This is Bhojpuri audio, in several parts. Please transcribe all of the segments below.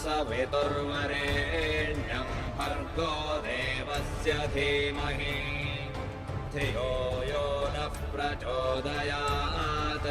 सवितुर्वरेण्यं भर्गो देवस्य धीमहि धियो यो नः प्रचोदयात्।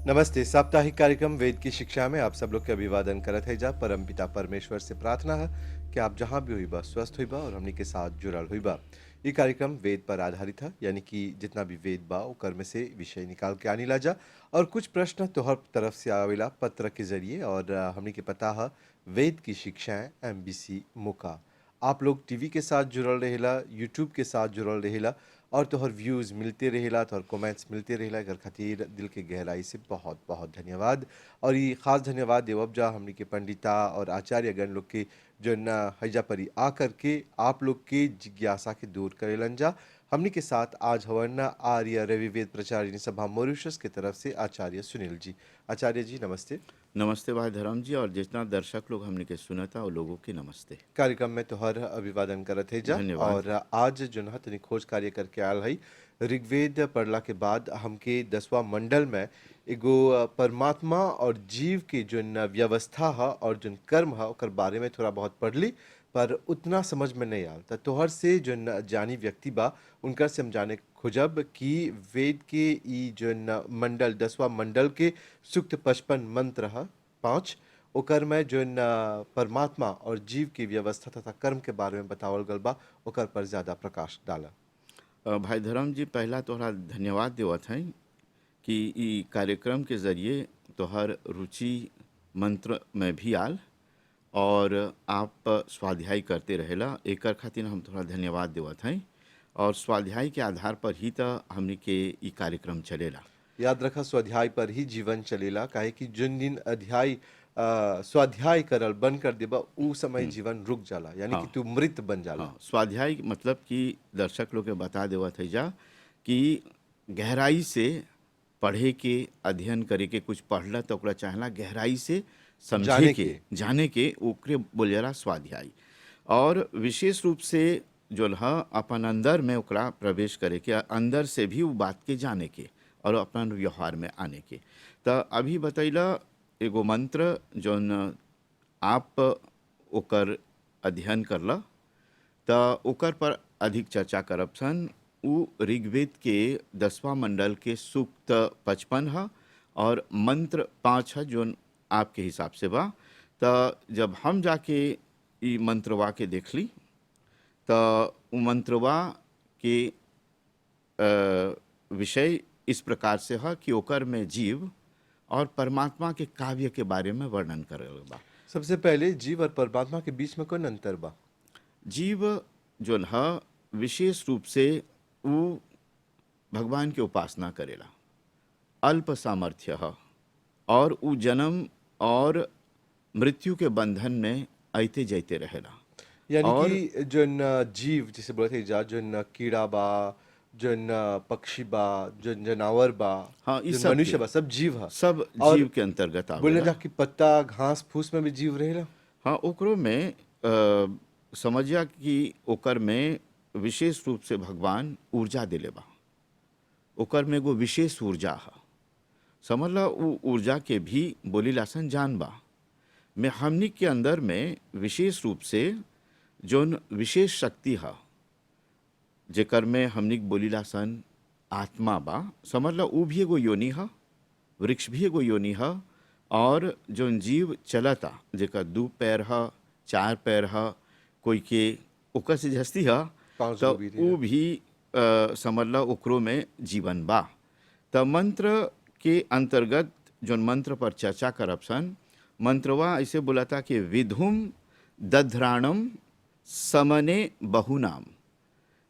नमस्ते। साप्ताहिक कार्यक्रम वेद की शिक्षा में आप सब लोग के अभिवादन करत है जा। परम पिता परमेश्वर से प्रार्थना है कि आप जहाँ भी हुईबा स्वस्थ हुईबा और हमनी के साथ जुड़ल हुईबा। ये कार्यक्रम वेद पर आधारित है, यानी कि जितना भी वेद बा ओकर में से विषय निकाल के आनी ला जा और कुछ प्रश्न तोहर तरफ से आवेला पत्र के जरिए। और हमनी के पता है वेद की शिक्षाएं MBC मुका। आप लोग टीवी के साथ जुड़ल रहेला, यूट्यूब के साथ जुड़ल रहेला और तोहर व्यूज़ मिलते रहेला, तोहर कमेंट्स मिलते रहेला। एकर खातिर दिल के गहराई से बहुत बहुत धन्यवाद। और ये खास धन्यवाद देवब जा हमनी के पंडिता और आचार्यगण लोग के जो न हैजा परी आ करके आप लोग के जिज्ञासा के दूर करेलन जा। हमनी के साथ आज हवन आर्य रवि वेद प्रचारिणी सभा मॉरिशस के तरफ से आचार्य सुनील जी। आचार्य जी नमस्ते। नमस्ते भाई धर्म जी, और जितना दर्शक लोग हमने के सुनता वो लोगों की नमस्ते। कार्यक्रम में तोहर अभिवादन करत है जा। धन्यवाद। और आज जो न तनी खोज कार्य करके आयल है ऋग्वेद पढ़ला के बाद हमके 10वां मंडल में एगो परमात्मा और जीव के जो व्यवस्था है और जो कर्म है ओकर बारे में थोड़ा बहुत पढ़ली, पर उतना समझ में नहीं आल। तो तोहर से जो जानी व्यक्ति बा उनकर से हम जाने खोजब कि वेद के ई जो मंडल 10वां मंडल के सूक्त 55 मंत्र है 5 ओकर में जो परमात्मा और जीव की व्यवस्था तथा कर्म के बारे में बतावल गल बा ओकर पर ज़्यादा प्रकाश डाला। भाई धर्म जी, पहला तोहरा धन्यवाद देवत हैं कि ई कार्यक्रम के जरिए तोहर रुचि मंत्र में भी आल और आप स्वाध्याय करते रहेला, एकर खातिर हम थोड़ा धन्यवाद देवत हैं। और स्वाध्याय के आधार पर ही तो हमने के ई कार्यक्रम चलेला। याद रखा स्वाध्याय पर ही जीवन चलेला, काहे कि जिन दिन अध्याय स्वाध्याय करल बंद कर देबा उ समय जीवन रुक जाला, यानी कि तू मृत बन जाला। हाँ, स्वाध्याय मतलब कि दर्शक लोग के बता देवत है जा कि गहराई से पढ़े के, अध्ययन करे के, कुछ पढ़ला तो ओकरा चाहला गहराई से समझे जाने के ओकरे बोल जाला स्वाध्याय। और विशेष रूप से जो है अपन अंदर में ओकरा प्रवेश करे के, अंदर से भी वो बात के जाने के और अपन व्यवहार में आने के। तो अभी बतैला एगो मंत्र जौन आप ओकर अध्ययन करला तो ओकर पर अधिक चर्चा करब सन। उ ऋग्वेद के 10वां मंडल के सूक्त 55 है और मंत्र 5 है जौन आपके हिसाब से बा। तो जब हम जाके ई मंत्रवा के देख ली तो उ मंत्रवा के विषय इस प्रकार से है कि ओकर में जीव और परमात्मा के काव्य के बारे में वर्णन करल बा। सबसे पहले जीव और परमात्मा के बीच में कौन अंतर बा? जीव जो है विशेष रूप से वो भगवान की उपासना करेला, अल्प सामर्थ्य है और वो जन्म और मृत्यु के बंधन में आते जाते रहेला। यानी और कि जो जीव जैसे बोलते जा, जो कीड़ा बा, जो पक्षी बा, जो जानवर बा, हाँ, ई जो सब मनुष्य के बा, सब जीव है। सब और जीव के अंतर्गत बोले आवेला। जा कि पत्ता घास फूस में भी जीव रहेला। हाँ, ओकरो में समझिया कि ओकर में विशेष रूप से भगवान ऊर्जा दिले बा। ओकर में एगो विशेष ऊर्जा है, समझ ला। वो ऊर्जा के भी बोली लासन जान बा में हमनी के अंदर में विशेष रूप से जोन विशेष शक्ति है जेकर में हमनी बोली लासन आत्मा बा। समझ ला वो भी एगो योनि है, वृक्ष भी एगो योनि है। और जोन जीव चलता जेकर 2 पैर है, 4 पैर है, कोई के ओकर से जस्ती है तो वो भी समझ ला ओकरो में जीवन बा। तो मंत्र के अंतर्गत जोन मंत्र पर चर्चा करब सन, मंत्रवा ऐसे बोला कि विधुम दध्राणम समने बहुनाम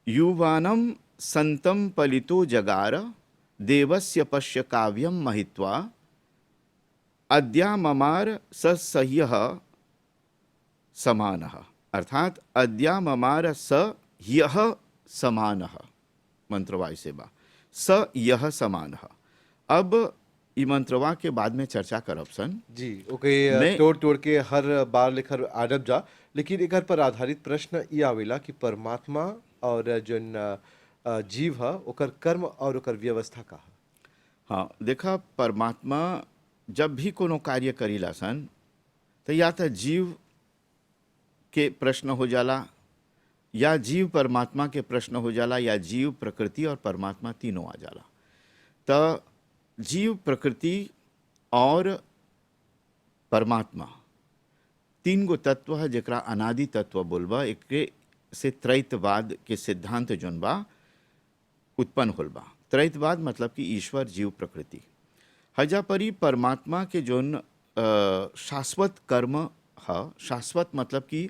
युवानम संतम पलितो जगार देवस्य पश्य काव्यम महित्वा अद्या ममार सह्य समान। अर्थात अद्या ममार स यह समान मंत्रवा से बा, स यह समान। अब ई मंत्रवा के बाद में चर्चा करब सन जी। ओके, तोड़ तोड़ के हर बार लेकर आडब जा, लेकिन एकर पर आधारित प्रश्न ये आवेला कि परमात्मा और जो जीव है ओकर कर्म और ओकर व्यवस्था का है। हाँ, देखा परमात्मा जब भी कोनो कार्य करीला सन तो या तो जीव के प्रश्न हो जाला, या जीव परमात्मा के प्रश्न हो जाला, या जीव प्रकृति और परमात्मा तीनों आ जाला। तो जीव प्रकृति और परमात्मा तीन गो तत्व है जकरा अनादि तत्व बोलबा। एक से त्रैतवाद के सिद्धांत जोन बा उत्पन्न होल बा। त्रैतवाद मतलब कि ईश्वर जीव प्रकृति। हजा परी परमात्मा के जोन शाश्वत कर्म है, शाश्वत मतलब कि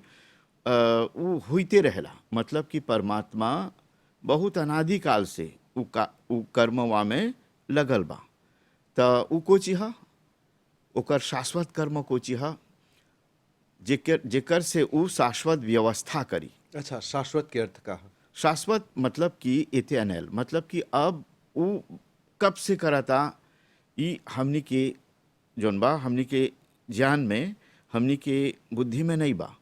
वो होते रहेला, मतलब कि परमात्मा बहुत अनादिकाल से उ कर्मवा में लगल बा। तो उ कोची है, ओकर शाश्वत कर्म कोची है जेकर से उ शाश्वत व्यवस्था करी। अच्छा, शाश्वत के अर्थ का है? शाश्वत मतलब कि इटर्नल, मतलब कि अब उ कब से करता, ई हमनी के जोन बा हमनी के ज्ञान में, हमनी के बुद्धि में नहीं बा।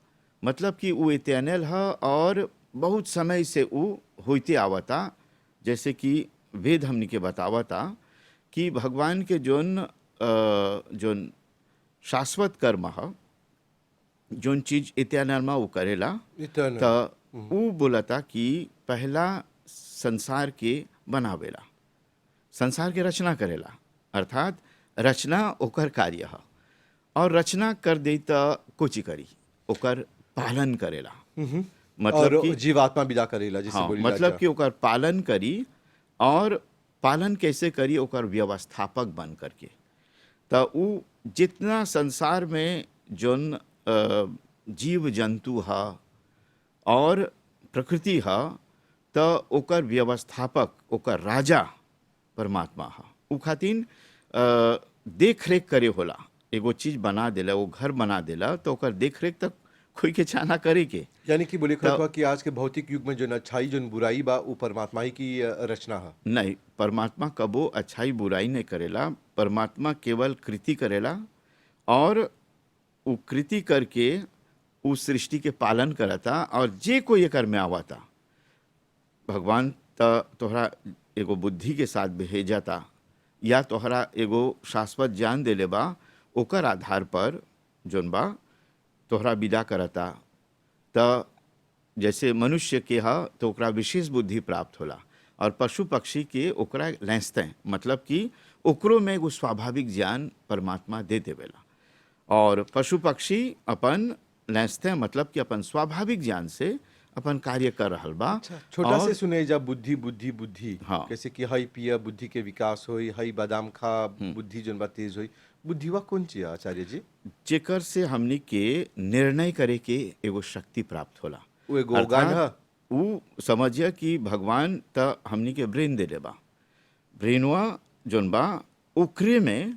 मतलब कि उ इटर्नल है और बहुत समय से उ होते आवता। जैसे कि वेद हमनी के बतावता कि भगवान के जोन शाश्वत कर्म है, जोन चीज इटर्नल में वो करेला, इटर्नल। तो वो बोलता कि पहला संसार के बनावेला, संसार के रचना करेला, अर्थात रचना ओकर कार्य है। और रचना कर दे तो कुछ करी, ओकर पालन करेला। मतलब और कि जीवात्मा विदा करेला, जिसे हाँ, बोली मतलब कि ओकर पालन करी, और पालन कैसे करी, ओकर व्यवस्थापक बन करके। तो उ जितना संसार में जोन जीव जंतु है और प्रकृति है, तो ओकर व्यवस्थापक, ओकर राजा परमात्मा है। उ खातिन देख रेख करे होला। एगो चीज बना देला, वो घर बना देला, तो ओकर देख रेख तक कोई के चाहना करे के। यानी कि बोले खतवा कि आज के भौतिक युग में जो अच्छाई जो बुराई बा वो परमात्मा ही की रचना है। नहीं, परमात्मा कबो अच्छाई बुराई नहीं करेला। परमात्मा केवल कृति करेला, और वो कृति करके उस सृष्टि के पालन करता। और जे कोई एकर में आवता, भगवान तोहरा एगो बुद्धि के साथ भेजता, या तोहरा एगो शाश्वत ज्ञान देले बा, ओकर आधार पर जोन बा तोहरा विदा करता। तो जैसे मनुष्य के हा तो ओकरा विशेष बुद्धि प्राप्त होला, और पशु पक्षी के ओकरा लैसते, मतलब कि ओकरो में एगो स्वाभाविक ज्ञान परमात्मा दे देवेला। और पशु पक्षी अपन लैसते, मतलब कि अपन स्वाभाविक ज्ञान से अपन कार्य कर रहल बा। अच्छा, छोटा से सुने जब बुद्धि बुद्धि बुद्धि, हाँ। कैसे कि हई पिया बुद्धि के विकास होई, हई बादाम खा बुद्धि जोन बा तेज होई। बुद्धिवा कौन चीज है आचार्य जी? जेकर से हमनी के निर्णय करे के एगो शक्ति प्राप्त होला। वो एगो organ है? वो समझिए कि भगवान त हमनी के ब्रेन दे बा। ब्रेनवा जोन बा ओकरे में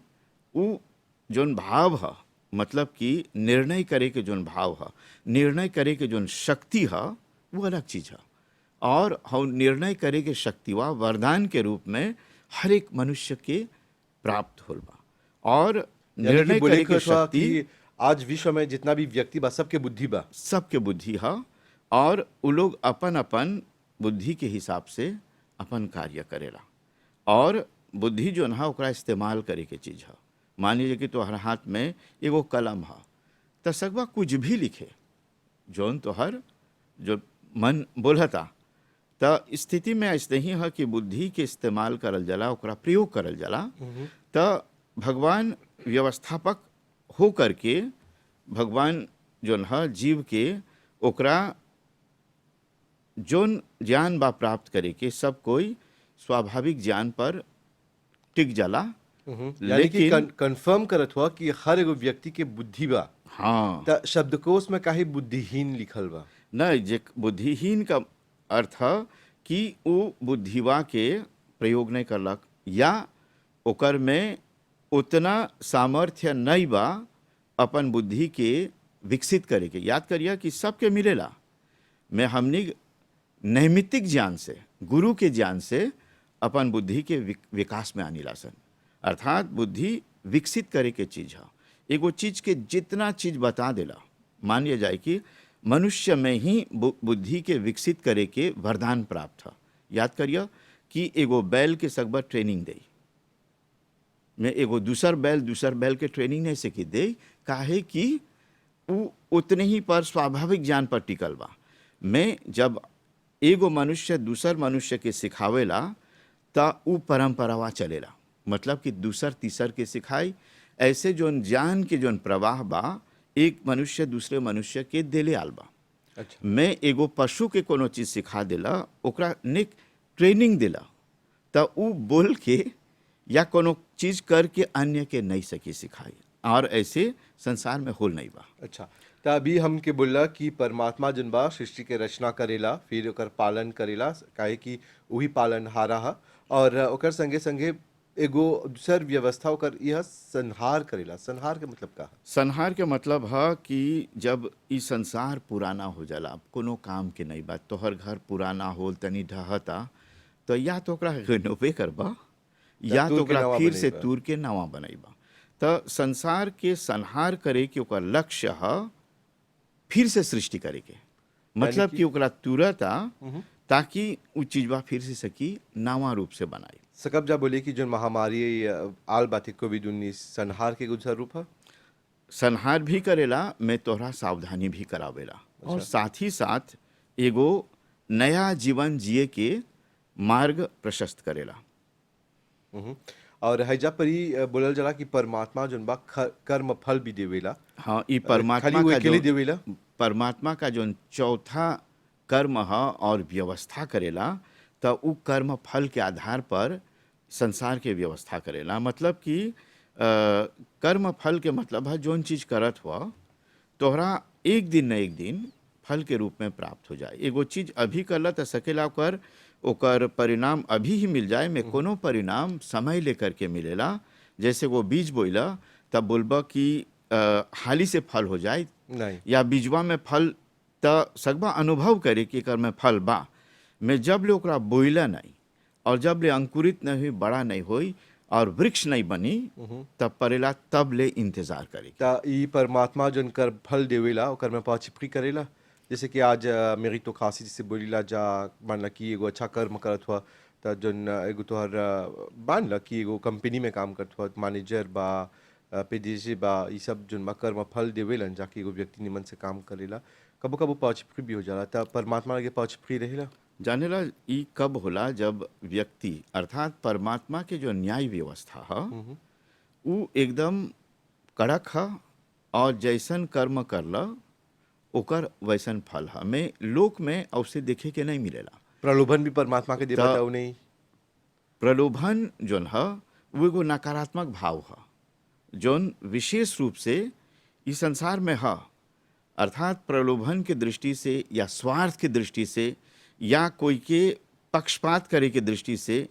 वो जोन भाव है, मतलब कि निर्णय करे के जोन भाव है, निर्णय करे के जोन शक्ति है, वो अलग चीज है। और हम निर्णय करे के शक्तिवा वरदान के रूप में हर एक मनुष्य के प्राप्त होल बा। और निर्णय करे के शक्ति आज विश्व में जितना भी व्यक्ति बा सबके बुद्धि बा, सबके बुद्धि है। और वो लोग अपन अपन बुद्धि के हिसाब से अपन कार्य करेला। और बुद्धि जो है ओकरा इस्तेमाल करे के चीज है। मान लीजिए कि तोहर हाथ में एगो कलम है, तो सकबा कुछ भी लिखे जोन तोहर जो मन बोलता। तो स्थिति में ऐसे ही है कि बुद्धि के इस्तेमाल करल जाला, ओकरा प्रयोग करल जाला। तो भगवान व्यवस्थापक हो करके, भगवान जोन है जीव के ओकरा जोन ज्ञान बा प्राप्त करे के, सब कोई स्वाभाविक ज्ञान पर टिक जाला। यानी कि कंफर्म करत हुआ कि हर एगो व्यक्ति के बुद्धि बा। हाँ, त शब्दकोश में काहे बुद्धिहीन लिखल बा? नहीं, जे बुद्धिहीन का अर्थ है कि वो बुद्धिवा के प्रयोग नहीं करलक, या ओकर में उतना सामर्थ्य नहीं बा अपन बुद्धि के विकसित करे के। याद करिए कि सबके मिलेला, मैं हमनी नैमित्तिक ज्ञान से, गुरु के ज्ञान से अपन बुद्धि के विकास में आनी लासन। अर्थात बुद्धि विकसित करे के चीज है। एगो चीज के जितना चीज बता देला, मान लिया जाए कि मनुष्य में ही बुद्धि के विकसित करे के वरदान प्राप्त है। याद करिए कि एगो बैल के सकबर ट्रेनिंग दे, मैं एगो दूसर बैल के ट्रेनिंग नहीं सकी दे, काहे कि उ उतने ही पर स्वाभाविक ज्ञान पर टिकल बा। मैं जब एगो मनुष्य दूसर मनुष्य के सिखावेला त उ परंपरावा चलेला, मतलब कि दूसर तीसर के सिखाई, ऐसे जोन ज्ञान के जोन प्रवाह बा एक मनुष्य दूसरे मनुष्य के देले आल बा। अच्छा, मैं एगो पशु के कोनो चीज सिखा देला, ओकरा निक ट्रेनिंग देला, त उ बोल के या कोनो चीज करके अन्य के नहीं सकी सिखाई, और ऐसे संसार में होल नहीं बा। अच्छा। त अभी हमके बोलला कि परमात्मा जन बा सृष्टि के रचना करेला, फिर ओकर पालन करेला, काहे कि वही पालनहारा ह, और ओकर संगे संगे एगो दूसर व्यवस्था ओकर यह संहार करेला। संहार के मतलब का है? संहार के मतलब है कि जब ई संसार पुराना हो जाला, अब कोनो काम के नहीं बात, तोहर घर पुराना होल तनी ढहता, तो या तो ओकरा रेनोवे करबा या तूर तो के ओकरा नवा फिर से बनैबा। तूर के नवा बनैबा। तो संसार के संहार करे के ओकर लक्ष्य है फिर से सृष्टि करे के, मतलब कि ओकरा तुरता ताकि उ चीजवा फिर से सकी नवा रूप से बनाई। सकब जा बोले कि जो महामारी आल बाती कोविड-19 संहार के दूसरा रूप है? संहार भी करेला, मैं तोहरा सावधानी भी करावेला, और साथ ही साथ एगो नया जीवन जिए के मार्ग प्रशस्त करेला। उहुँ। और हैजा परी बोलल जाला कि परमात्मा जन बा कर्म फल भी देवेला। हाँ, ई खाली वो अकेले देवेला? परमात्मा का जो चौथा कर्म है और व्यवस्था करेला, तो उ कर्म फल के आधार पर संसार के व्यवस्था करेला। मतलब कि कर्म फल के मतलब है जोन चीज करत हुआ तोहरा एक दिन न एक दिन फल के रूप में प्राप्त हो जाए। एगो चीज अभी करला तो सकेला ओकर परिणाम अभी ही मिल जाए, में कोनो परिणाम समय लेकर के मिलेला। जैसे वो बीज बोइला तब बोलबा कि हाली से फल हो जाए, नहीं। या बीजवा में फल त सकबा अनुभव करे कि एकर में फल बा, में जब ले ओकरा बोइला नहीं और जब ले अंकुरित नहीं हुई, बड़ा नहीं हुई और वृक्ष नहीं बनी, तब परेला तब ले इंतजार करे। त ई परमात्मा जन कर फल देवेला ओकर में पाचिपकी करेला। जैसे कि आज मेरी तो खासी जैसे बोलीला जा, मान ला कि एगो अच्छा कर्म करत हुआ त जन एगो तोहर मान ला कि एगो कंपनी में काम करत हुआ, मैनेजर बा, पीडीजी बा, ई सब जन बा कर्म फल देवेलन जाके एगो व्यक्ति निमन से काम करेला। कबो कबो पाचिपकी भी हो जाला, त परमात्मा के पाचिपकी रहेला। जानेला ई कब होला, जब व्यक्ति अर्थात परमात्मा के जो न्याय व्यवस्था है उ एकदम कड़क है, और जैसन कर्म करला ओकर वैसन फल है। में लोक में अवश्य देखे के नहीं मिलेला। प्रलोभन भी परमात्मा के देवता उ नहीं? प्रलोभन जोन है वो एगो नकारात्मक भाव है जोन विशेष रूप से इस संसार में है। अर्थात प्रलोभन के दृष्टि से या स्वार्थ की दृष्टि से या कोई के पक्षपात करे के दृष्टि से,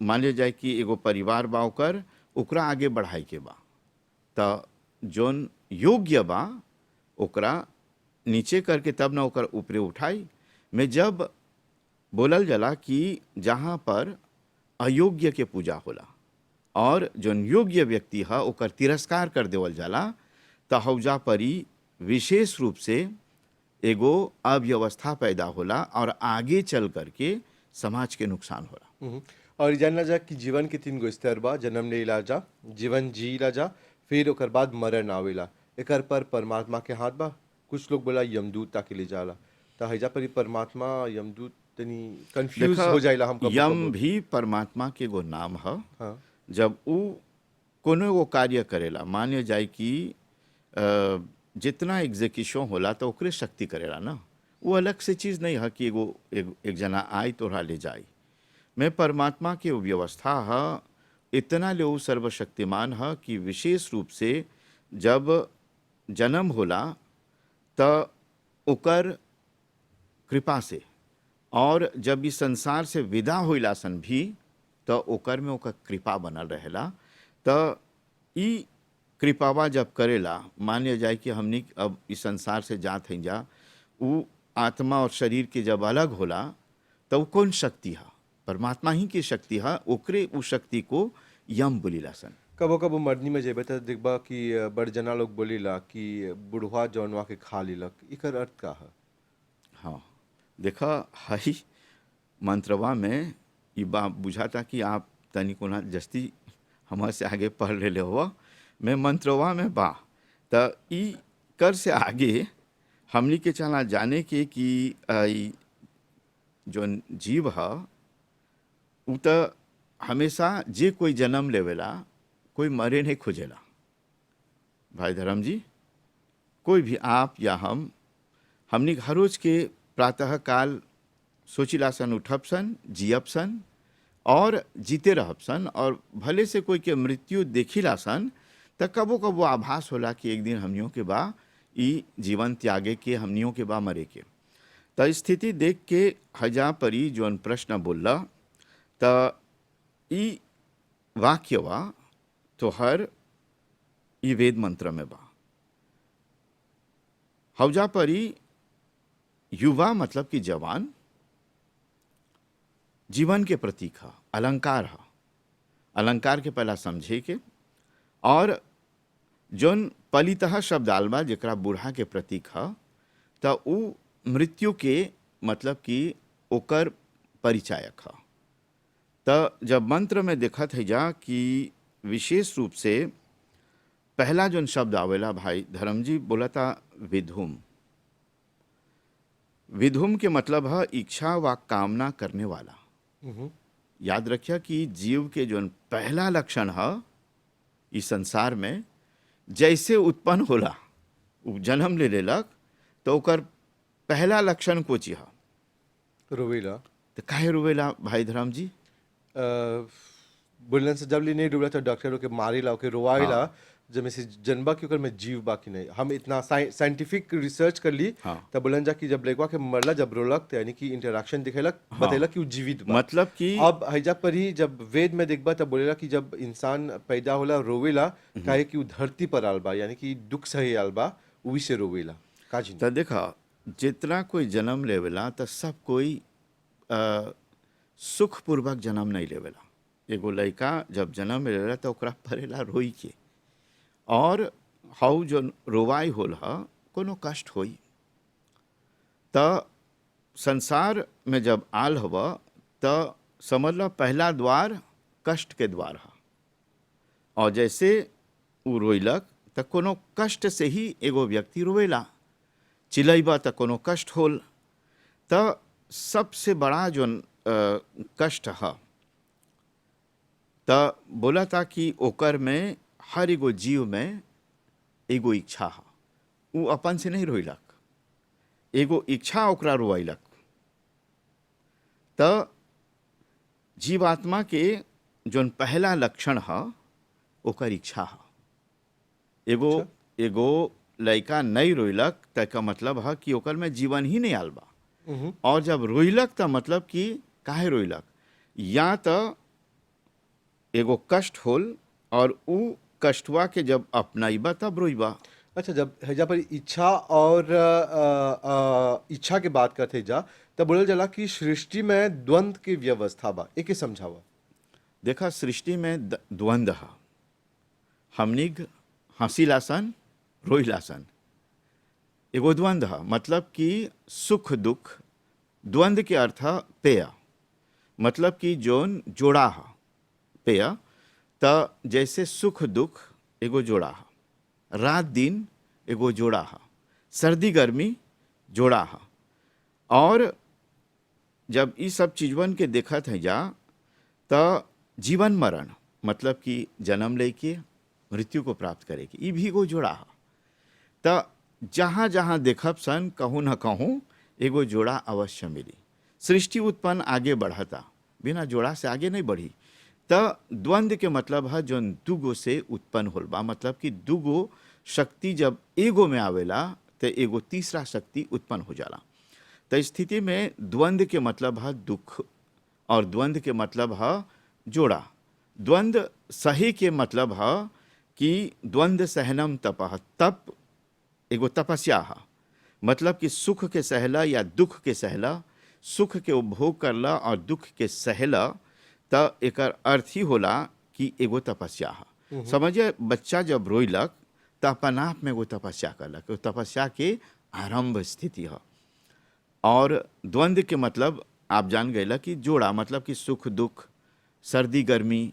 मान लिया जाए कि एगो परिवार बा ओकरा आगे बढ़ाई के बा, त जोन योग्य बा ओकरा नीचे करके तब ना ओकर ऊपरे उठाई। में जब बोलल जाला कि जहाँ पर अयोग्य के पूजा होला और जोन योग्य व्यक्ति है ओकर तिरस्कार कर देवल जाला, त हौजा परी विशेष रूप से एगो अव्यवस्था पैदा होला और आगे चल करके समाज के नुकसान होला। और जानला जा कि जीवन के 3 गो स्तर बा, जन्म लेला जा, जीवन जीला जा, फिर ओकर बाद मरण आवेला। एकर पर परमात्मा के हाथ बा। कुछ लोग बोला यमदूत ताके ले जाला, त हैजा परी परमात्मा यमदूत तनी कंफ्यूज हो जाइला हम कबो यम कबो। भी परमात्मा के एगो नाम है। हाँ। जब उ कोनो एगो कार्य करेला, माने जाए कि जितना एग्जीक्यूशन होला तो ओकरे शक्ति करेला ना, वो अलग से चीज नहीं है कि एगो एक जना आई तोरा ले जाई। में परमात्मा के व्यवस्था है, इतना ले वो सर्वशक्तिमान है कि विशेष रूप से जब जन्म होला त ओकर कृपा से, और जब इस संसार से विदा होइला सन भी तो ओकर में ओकर कृपा बनल रहेला। त ई कृपावा जब करेला, मान लिया जाए कि हमनी अब इस संसार से जात हैं जा, वो आत्मा और शरीर के जब अलग होला तो वो कौन शक्ति है? परमात्मा ही की शक्ति है। ओकरे उस शक्ति को यम बोलीला सन। कबो कबो मरनी में जेबे त देखबा कि बड़ जना लोग बोलीला कि बुढ़वा जौनवा के खा लेलक। एकर अर्थ का है? हाँ, देखा हई मंत्रवा में ये बात बुझाता कि आप तनी कोना जस्ती हमारे से आगे पढ़ ले हुआ मैं मंत्रवा में बा त ई कर से आगे हमनी के चला जाने के कि ई जोन जीव है उ त हमेशा जे कोई जन्म लेवेला कोई मरे नहीं खोजेला। भाई धर्म जी, कोई भी आप या हमनी हर रोज के प्रातः काल सोचिला सन, उठब सन, जियब सन और जीते रहब सन, और भले से कोई के मृत्यु देखिला सन त कबो कबो आभास होला कि एक दिन हमनियों के बा ई जीवन त्यागे के, हमनियों के बा मरे के। त स्थिति देख के हजा परी जोन प्रश्न बोलला त ई वाक्यवा तो हर ई वेद मंत्र में बा। हौजा परी युवा मतलब कि जवान जीवन के प्रतीक है, अलंकार है। अलंकार के पहला समझे के, और जोन पलितः शब्द आलबा जेकरा बूढ़ा के प्रतीक है त उ मृत्यु के मतलब कि ओकर परिचायक है। त जब मंत्र में देखत है जा कि विशेष रूप से पहला जोन शब्द आवेला, भाई धर्म जी बोला था विधुम। विधुम के मतलब है इच्छा व कामना करने वाला। याद रखिया कि जीव के जोन पहला लक्षण है इस संसार में, जैसे उत्पन्न होला उ जन्म ले लेलक तो ओकर पहला लक्षण कोची है? रोवेला। तो काहे रोवेला भाई धर्म जी? बुलंद से जब नहीं डूबला तो डॉक्टरों के मारेला, ओके रोवाएला, जब में से जनबा के ओकर में जीव बाकी नहीं। हम इतना साइंटिफिक रिसर्च कर ली तब बुलंद जा कि जब लेकवा के मरला जब रोलक तो यानी कि इंटरेक्शन दिखेलक, बतेला कि वो जीवित बा। मतलब कि अब हैजा पर ही जब वेद में देखबा तब बोलेला कि जब इंसान पैदा होला रोवेला काहे कि वो धरती पर आल बा, यानी कि दुख सहे आल बा, वही से रोवेला। काजी तो देखा जितना कोई जन्म लेवेला तो सब कोई सुखपूर्वक जन्म नहीं लेवेला। एगो लड़का जब जन्म लेवेला तो ओकरा परेला रोई के, और हाउ जो रोवाई होल हा कोनो कष्ट होई। त संसार में जब आल हवा त समझ लो पहला द्वार कष्ट के द्वार हा, और जैसे उ रोइलक त कोनो कष्ट से ही एगो व्यक्ति रोवेला। चिलैबा त कोनो कष्ट होल। त सबसे बड़ा जो कष्ट है त बोला था कि ओकर में हर एगो जीव में एगो इच्छा है, वो अपन से नहीं रोइलक, एगो इच्छा ओकरा रोइलक। त जीवात्मा के जोन पहला लक्षण है ओकर इच्छा है। एगो लड़का नहीं रोइलक त का मतलब है कि ओकर में जीवन ही नहीं आल बा। और जब रोइलक त मतलब कि काहे रोइलक, या त एगो कष्ट होल और उ कष्टवा के जब अपनाइबा तब रोइबा। अच्छा, जब हैजा पर इच्छा और इच्छा के बात करते जा तब बोलल जाला कि सृष्टि में द्वंद्व की व्यवस्था बा, एके समझावा। देखा सृष्टि में द्वंद्व है, हमनिग हंसी लासन रोई लासन, एगो द्वंद्व है। मतलब कि सुख दुख, द्वंद्व के अर्थ है पेय, मतलब कि जोन जोड़ा है पेय। त जैसे सुख दुख एगो जोड़ा है, रात दिन एगो जोड़ा है, सर्दी गर्मी जोड़ा है। और जब ये सब चीजवन के देखत है जा त जीवन मरण मतलब कि जन्म लेके मृत्यु को प्राप्त करेगी, ये भी एगो जोड़ा है। त जहाँ जहाँ देखब सन कहूँ न कहूँ एगो जोड़ा अवश्य मिली। सृष्टि उत्पन्न आगे बढ़ता, बिना जोड़ा से आगे नहीं बढ़ी। त द्वंद्व के मतलब है जो दुगो से उत्पन्न होल बा, मतलब कि दुगो शक्ति जब एगो में आवेला तो एगो तीसरा शक्ति उत्पन्न हो जाला। तो स्थिति में द्वंद्व के मतलब है दुख, और द्वंद्व के मतलब है जोड़ा। द्वंद्व सही के मतलब है कि द्वंद्व सहनम तपः, तप एगो तपस्या है, मतलब कि सुख के सहला या दुख के सहला, सुख के उपभोग करला और दुख के सहला, त एकर अर्थ ही होला कि एगो तपस्या है। समझिए बच्चा जब रोइलक त अपन आप में एगो तपस्या करलक, तपस्या के आरंभ स्थिति है। और द्वंद्व के मतलब आप जान गए कि जोड़ा मतलब कि सुख दुख, सर्दी गर्मी,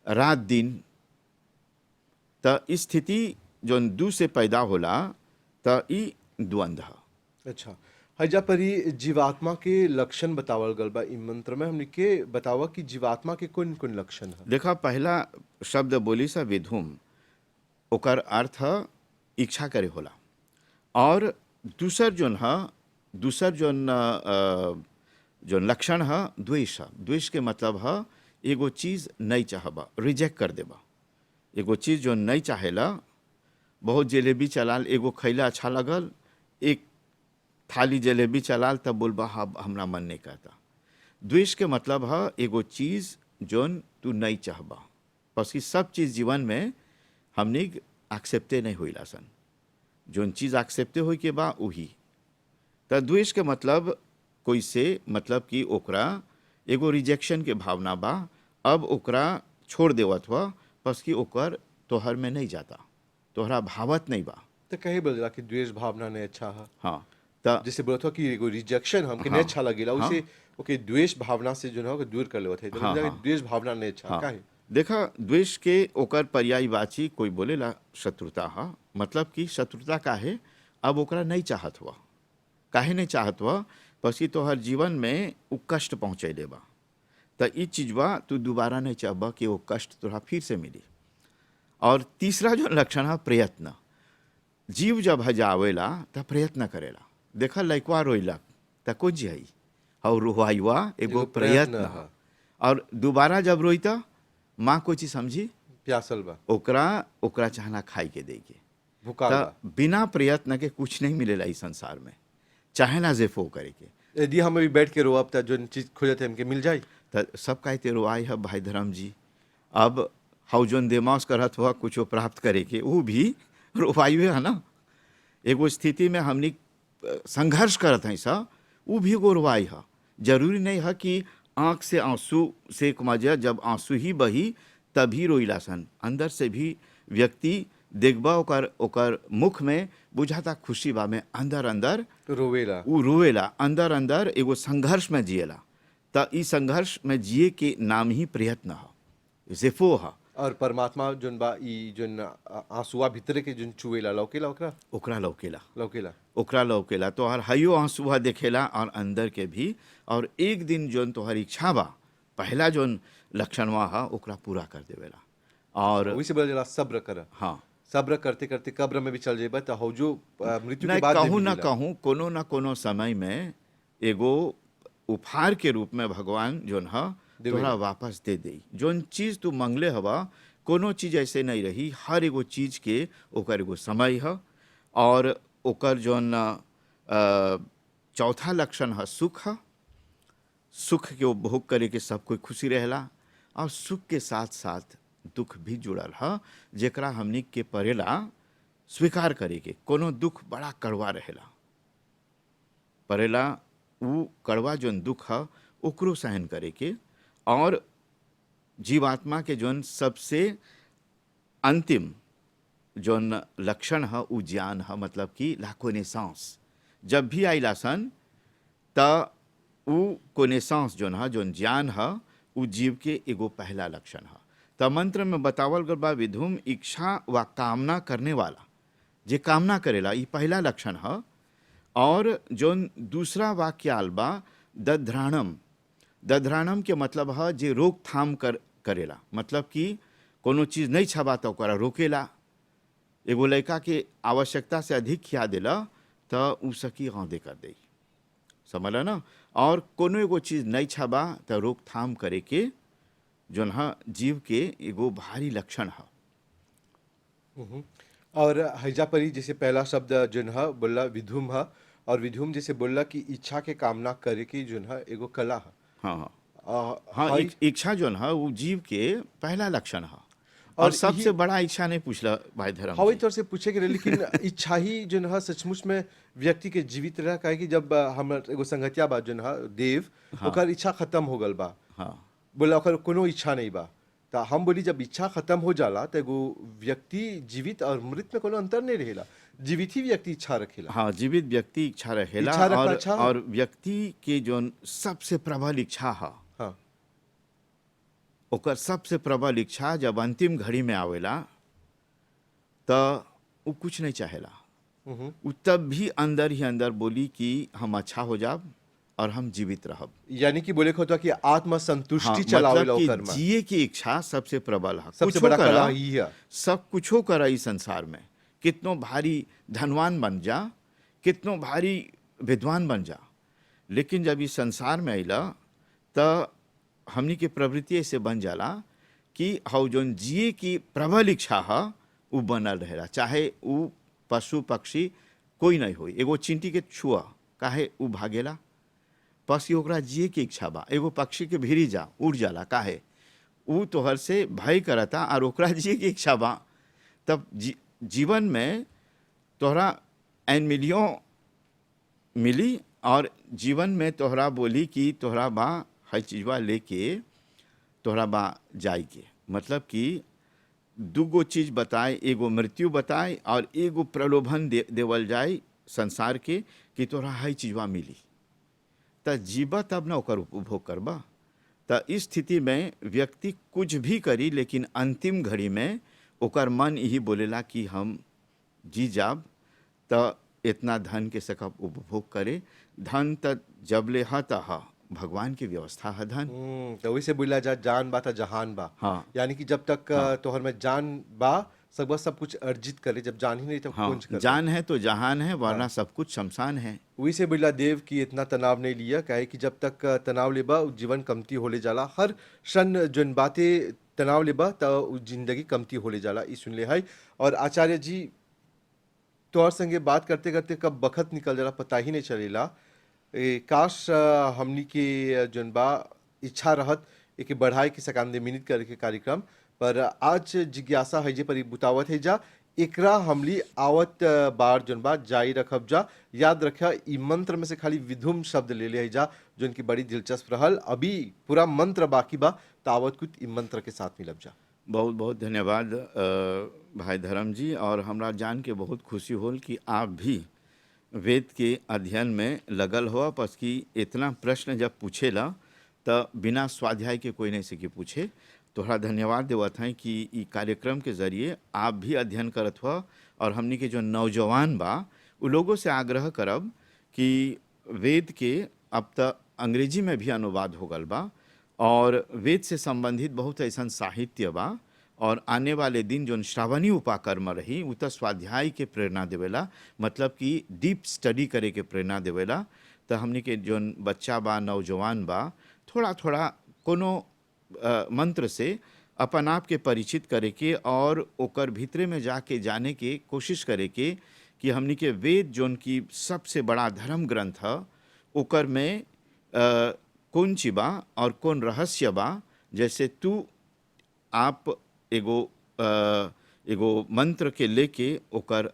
रात दिन, त ई स्थिति जोन दू से पैदा होला त ई द्वंद्व ह। अच्छा, हजा पर ही जीवात्मा के लक्षण बतावल गल बा इ मंत्र में। हमने के बतावा कि जीवात्मा के कौन कौन लक्षण है। देखा पहला शब्द बोली सा विधुम, ओकर अर्थ ह इच्छा करे होला। और दूसर जोन लक्षण है द्वेष है। द्वेष के मतलब है एगो चीज नहीं चाहबा, रिजेक्ट कर देबा। एगो चीज जो नहीं चाहेला, बहुत जलेबी चलाल, एगो खैला अच्छा लगल, एक थाली जलेबी चलाल, तब बोलबा हाँ हमरा मन नहीं करता। द्वेष के मतलब है एगो चीज जोन तू नहीं चाहबा। बस कि सब चीज जीवन में हमने एक्सेप्टे नहीं हुई सन। जोन चीज एक्सेप्टे हुई के बा वही। त द्वेष के मतलब कोई से मतलब कि ओकरा एगो रिजेक्शन के भावना बा, अब ओकरा छोड़ देवत हुआ, बस कि ओकर तोहर में नहीं जाता, तोहरा भावत नहीं बा। तो कहे बोल कि द्वेष भावना नहीं अच्छा है। हाँ, त जैसे बोलत हो कि एगो रिजेक्शन हमके हाँ, नहीं अच्छा लगेला, हाँ, उसे ओके द्वेष भावना से जो है वो दूर कर लेवत है। तो हाँ, मतलब हाँ, द्वेष भावना नहीं अच्छा हाँ। काहे। देखा द्वेष के ओकर पर्यायवाची कोई बोलेला शत्रुता हा। मतलब कि शत्रुता काहे, अब ओकरा नहीं चाहत हुआ। काहे नहीं चाहत हुआ, बस कि तोहर जीवन में उ कष्ट पहुँचे देबा। त ई चीजवा तू दोबारा नहीं चाहबा कि वो कष्ट तोरा फिर से मिली। और तीसरा जो लक्षण है प्रयत्न। जीव जब हजावेला त प्रयत्न करेला। देखा लइकवा रोइलक त कुछ जई और रुहाइवा एगो प्रयत्न है। और दोबारा जब रोईता माँ को चीज समझी प्यासल बा, ओकरा चाहना खाई के देगी। भूखाल बा। बिना प्रयत्न के कुछ नहीं मिलेला इस संसार में, चाहे ना जेफो करे के। यदि हम अभी बैठ के रोअब त जो चीज खोजत है हमके मिल जाई। त सब कहते रोआई है भाई धर्म जी। अब हाउ जोन देमास करत हुआ कुछ प्राप्त करे के, वो भी रोवाई है ना। एगो स्थिति में हमनी संघर्ष करत हैं सा, वो भी एगो रोवाई है। जरूरी नहीं है कि आंख से आंसू से मजा, जब आंसू ही बही तभी रोइला सन। अंदर से भी व्यक्ति देखबा ओकर मुख में बुझाता खुशी बा, में अंदर अंदर रोवेला, उ रोवेला, अंदर अंदर एगो संघर्ष में जिएला। त ई संघर्ष में जिए के नाम ही प्रयत्न है, जेफो है। और परमात्मा जोन बा ई जोन आंसुआ भीतर के जोन चुवेला लौकेला ओकरा लौकेला, लौकेला। लौकेला। तो हर हयो आंसुआ देखेला और अंदर के भी। और एक दिन जोन तोहर इच्छा बा, पहला जोन लक्षणवा है, ओकरा पूरा कर देवेला। और वही से बोला जाला सब्र कर। हाँ, सब्र करते करते कब्र में भी चल जेबा त हो जो मृत्यु के नहीं बाद कहूँ ना कहूँ, कोनो ना कोनो समय में एगो उपहार के रूप में भगवान जोन है तोहरा वापस दे दे। जोन चीज तू मंगले हवा, कोनो चीज ऐसे नहीं रही। हर एगो चीज के ओकर एगो समय है। और ओकर जोन चौथा लक्षण है सुख है। सुख के उपभोग करे के सब कोई खुशी रहेला। और सुख के साथ साथ दुख भी जुड़ल है, जेकरा हमनी के परेला स्वीकार करे के। कोनो दुख बड़ा कड़वा रहेला, परेला उ कड़वा जोन दुख है ओकरो सहन करे के। और जीवात्मा के जोन सबसे अंतिम जोन लक्षण है उ ज्ञान है। मतलब कि ला कोनेसांस जब भी आइला सन त उ कोनेसांस जोन है, जोन ज्ञान है, उ जीव के एगो पहला लक्षण है। त मंत्र में बतावल गल बा विधुम इच्छा व कामना करने वाला, जे कामना करेला, ये पहला लक्षण है। और जोन दूसरा वाक्य आल बा दध्राणम। दध्राणम के मतलब है जे रोकथाम करेला। मतलब कि कोनो चीज नहीं छबा तो ओकरा रोकेला। एगो लड़का के आवश्यकता से अधिक खिया देला तो उ सकी गौदे कर दे, समझला ना। और कोनो एगो चीज नहीं छबा तो रोकथाम करे के जोन है जीव के एगो भारी लक्षण है। और हैजा परी जैसे पहला शब्द जोन है बोला विधुम है। और विधुम जैसे बोला कि इच्छा के कामना करे की जोन है एगो कला है। हाँ हाँ, इच्छा जोन है वो जीव के पहला लक्षण है। और सबसे बड़ा इच्छा नहीं पूछला भाई धर्म। हाँ, वही तौर से पूछे के लेकिन इच्छा ही जोन है सचमुच में व्यक्ति के जीवित रह काहे कि जब हम एगो संगतिया बा जोन है देव, ओकर इच्छा खत्म हो गल बा। हाँ, बोला ओकर कोनो इच्छा नहीं बा। तो हम बोली जब इच्छा खत्म हो जाला तो एगो व्यक्ति जीवित और मृत में कोनो अंतर नहीं रहेला। जीवित ही व्यक्ति इच्छा रखेला। हाँ, जीवित व्यक्ति इच्छा रहेला इच्छा रखना अच्छा है। और व्यक्ति के जोन सबसे प्रबल इच्छा है, हाँ ओकर सबसे प्रबल इच्छा जब अंतिम घड़ी में आवेला तो वो कुछ नहीं चाहेला। वो तब भी अंदर ही अंदर बोली कि हम अच्छा हो जाब और हम जीवित रहब। यानी कि बोले होता कि आत्म संतुष्टि हाँ, चलावेला मतलब ओकर कि में। जिए की इच्छा सबसे प्रबल है। सबसे कुछो बड़ा करा, कला ही है। सब कुछो करा इस संसार में, कितनो भारी धनवान बन जा, कितनो भारी विद्वान बन जा, लेकिन जब इस संसार में अइला तो हमनी के प्रवृत्ति ऐसे बन जाला कि हाउ जोन जिए की प्रबल इच्छा है वो बनल रहेला, चाहे वो पशु पक्षी कोई नहीं होई। एगो चींटी के छुआ काहे वो भागेला, पक्षी ओकरा जिए की इच्छा बा। एगो पक्षी के भिरी जा उड़ जाला काहे, वो तोहर से भय करता और ओकरा जिए की इच्छा बा। तब जीवन में तोहरा एन मिलियों मिली और जीवन में तोहरा बोली कि तोहरा बा हर चीजवा लेके तोहरा बा जाई के, मतलब कि दूगो चीज बताए, एगो मृत्यु बताए और एगो प्रलोभन देवल जाए संसार के कि तोहरा हर चीजवा मिली, त जीवा तब ना ओकर उपभोग करबा। त इस स्थिति में व्यक्ति कुछ भी करी लेकिन अंतिम घड़ी में ओकर मन यही बोलेला कि हम जी जाब त इतना धन के सकब उपभोग करे। धन त जब ले हा त हा, भगवान की व्यवस्था है धन। तो वही से बोला जा जान बा त जहान बा। हाँ। यानी कि जब तक तोहर में जान बा सब कुछ अर्जित करे, जब जान ही नहीं तो हाँ, कुछ कर। जान है तो जहान है, वरना सब कुछ शमशान है। वही से बोला देव कि इतना तनाव नहीं लिया, काहे कि जब तक तनाव लेबा जीवन कमती होले जाला। हर क्षण जोन बातें तनाव लेबा तो जिंदगी कमती होले जाला, ई सुन ले है। और आचार्य जी तोहर संगे बात करते करते कब बखत निकल जाला पता ही नहीं चलेला। काश हमनी के जोन बा इच्छा रहत एक बढ़ाए के सकाम 2 मिनट करके कार्यक्रम, पर आज जिज्ञासा है जे पर बुतावत है जा एकरा हमली आवत बार जोन बा जारी रखब जा। याद रखा ई मंत्र में से खाली विधुम शब्द ले है जा जोन की बड़ी दिलचस्प रहल। अभी पूरा मंत्र बाकी बा तावत कुछ ई मंत्र के साथ मिलब जा। बहुत बहुत धन्यवाद भाई धर्म जी, और हमरा जान के बहुत खुशी होल कि आप भी वेद के अध्ययन में लगल हो। बस कि इतना प्रश्न जब पूछेला तो बिना स्वाध्याय के कोई नहीं सके पूछे। तोहरा धन्यवाद देवत हैं कि ई कार्यक्रम के जरिए आप भी अध्ययन करत हो, और हमनी के जो नौजवान बा उ लोगों से आग्रह करब कि वेद के अब तक अंग्रेजी में भी अनुवाद हो गल बा, और वेद से संबंधित बहुत ऐसा साहित्य बा, और आने वाले दिन जो श्रावणी उपाकर्म रही उ त स्वाध्याय के प्रेरणा देवेला, मतलब कि डीप स्टडी करे के प्रेरणा देवेला। तो हमनी के जो बच्चा बा, नौजवान बा, थोड़ा थोड़ा कोनो मंत्र से अपन आप के परिचित करे के और ओकर भीतरे में जाके जाने के कोशिश करे के कि हमनी के वेद जोन की सबसे बड़ा धर्म ग्रंथ है ओकर में कौन ची बा और कौन रहस्य बा। जैसे तू आप एगो मंत्र के लेके ओकर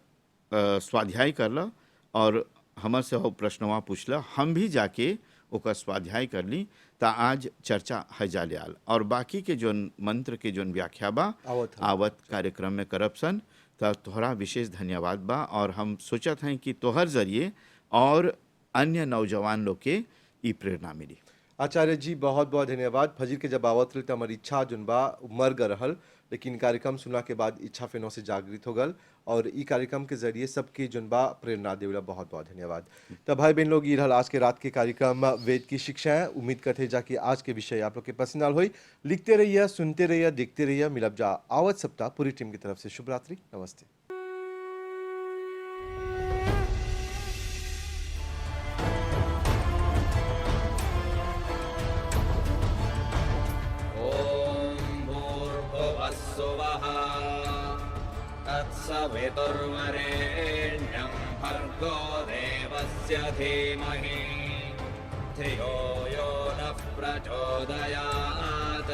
स्वाध्याय करला और हमर से हो प्रश्नवा पूछला, हम भी जाके ओकर स्वाध्याय कर ली ता आज चर्चा है जाले आल, और बाकी के जोन मंत्र के जोन व्याख्या बा आवत कार्यक्रम में करप्शन। ता तोहरा विशेष धन्यवाद बा, और हम सोचत हैं कि तोहर जरिए और अन्य नौजवान लोग के ई प्रेरणा मिली। आचार्य जी बहुत बहुत धन्यवाद। फजर के जब आवत रही तो हमारी इच्छा जोन बा मर ग रहल, लेकिन कार्यक्रम सुना के बाद इच्छा फेनों से जागृत हो गल, और ई कार्यक्रम के जरिए सबके जोन बा प्रेरणा देवला। बहुत बहुत धन्यवाद। तब भाई बहन लोग, ये रहल आज के रात के कार्यक्रम वेद की शिक्षाएं। उम्मीद करते हैं जाकि आज के विषय आप लोग के पसंद आल हुई। लिखते रहिए, सुनते रहिए, देखते रहिए। मिलब जा आवत सप्ताह। पूरी टीम की तरफ से शुभ रात्रि, नमस्ते। तत्सवितुर्वरेण्यं भर्गो देवस्य धीमहि धियो यो नः प्रचोदयात्।